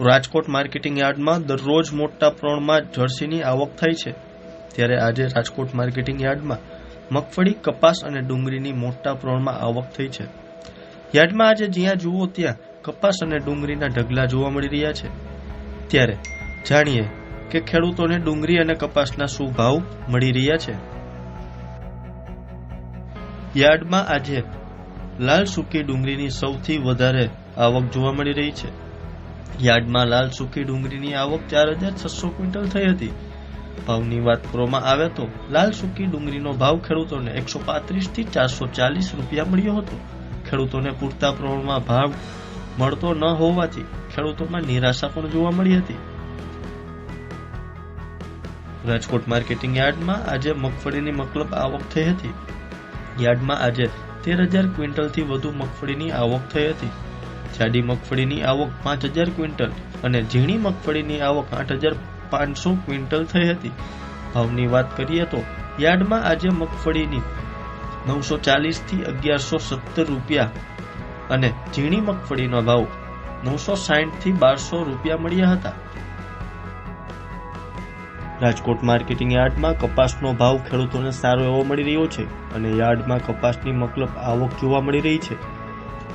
Rajkot marketing યાર્ડમાં દરરોજ મોટા પ્રમાણમાં જર્સીની આવક થાય છે, ત્યારે આજે રાજકોટ માર્કેટિંગ યાર્ડમાં મગફળી, કપાસ અને ડુંગળીની મોટા પ્રમાણમાં આવક થઈ છે। યાર્ડમાં આજે જ્યાં જુઓ ત્યાં કપાસ અને ડુંગળીના ઢગલા જોવા મળી રહ્યા છે। ત્યારે જાણીએ કે ખેડૂતોને ડુંગળી અને કપાસના શું ભાવ મળી રહ્યા છે। યાર્ડમાં આજે લાલ સૂકી ડુંગળીની સૌથી વધારે આવક જોવા મળી રહી છે। યાર્ડમાં લાલ સૂકી ડુંગળીની આવક 4600 ક્વિન્ટલ થઈ હતી। ભાવની વાત કરવામાં આવે તો લાલ સૂકી ડુંગળીનો ભાવ ખેડૂતોને 135 થી 440 રૂપિયા મળ્યો હતો। ખેડૂતોને પૂરતા પ્રમાણમાં ભાવ મળતો ન હોવાથી ખેડૂતોમાં નિરાશા પણ જોવા મળી હતી। રાજકોટ માર્કેટિંગ યાર્ડમાં આજે મગફળીની મકલબ આવક થઈ હતી। યાર્ડમાં આજે 13000 ક્વિન્ટલથી વધુ મગફળીની આવક થઈ હતી। જાડી મગફળીની આવક 5000 ક્વિન્ટલ અને ઝીણી મગફળીની આવક 8500 ક્વિન્ટલ થઈ હતી। ભાવની વાત કરીએ તો યાર્ડમાં આજે મગફળીની 940 થી 1170 રૂપિયા અને ઝીણી મગફળીનો ભાવ 960 થી 1200 રૂપિયા મળ્યા હતા। રાજકોટ માર્કેટિંગ યાર્ડમાં કપાસનો ભાવ ખેડૂતોને સારો એવો મળી રહ્યો છે અને યાર્ડમાં કપાસની મકલબ આવક જોવા મળી રહી છે।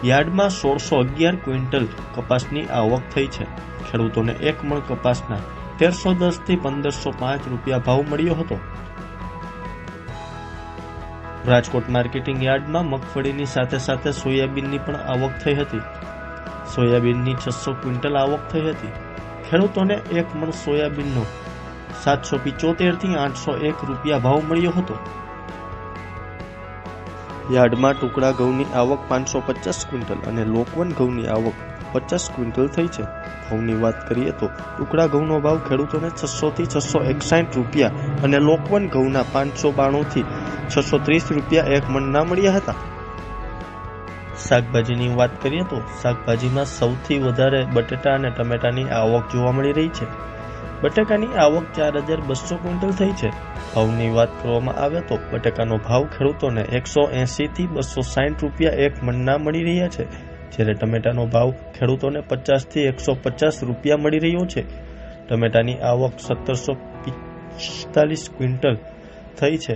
યાર્ડમાં 1611 ક્વિન્ટલ કપાસની આવક થઈ છે। ખેડૂતોને એક મણ કપાસના 1310 થી 1505 રૂપિયા ભાવ મળ્યો હતો। રાજકોટ માર્કેટિંગ યાર્ડમાં મગફળીની સાથે સાથે સોયાબીનની પણ આવક થઈ હતી। સોયાબીનની 600 ક્વિન્ટલ આવક થઈ હતી। ખેડૂતોને એક મણ સોયાબીનનો 775 થી 801 રૂપિયા ભાવ મળ્યો હતો। યાર્ડમાં ટુકડા ઘઉંની આવક 550 ક્વિન્ટલ અને લોકવન ઘઉંની આવક 50 ક્વિન્ટલ થઈ છે। ભાવની વાત કરીએ તો ટુકડા ઘઉંનો ભાવ ખેડૂતોને 600 થી 661 રૂપિયા અને લોકવન ઘઉંના 592 થી 630 રૂપિયા એક મણના મળ્યા હતા। શાકભાજીની વાત કરીએ તો શાકભાજીમાં સૌથી વધારે બટેટા અને ટમેટાની આવક જોવા મળી રહી છે। બટાકાની આવક 4200 ક્વિન્ટલ થઈ છે। ભાવની વાત કરવામાં આવે તો બટાકાનો ભાવ ખેડૂતોને 180 થી 260 રૂપિયા એક મણના મળી રહ્યા છે, જ્યારે ટમેટાનો ભાવ ખેડૂતોને 50 થી 150 રૂપિયા મળી રહ્યો છે। ટમેટાની આવક 1745 ક્વિન્ટલ થઈ છે,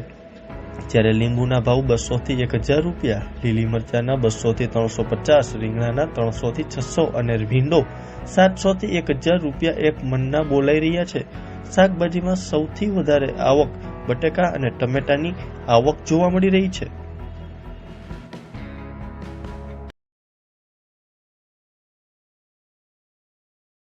જ્યારે લીંબુના ભાવ 200 થી 1000 રૂપિયા, લીલી મરચાના 200 થી 350, રીંગણાના 300 થી 600 અને ભીંડો 700 થી 1000 રૂપિયા એક મણના બોલાઈ રહ્યા છે। શાકભાજીમાં સૌથી વધારે આવક બટાકા અને ટમેટાની આવક જોવા મળી રહી છે।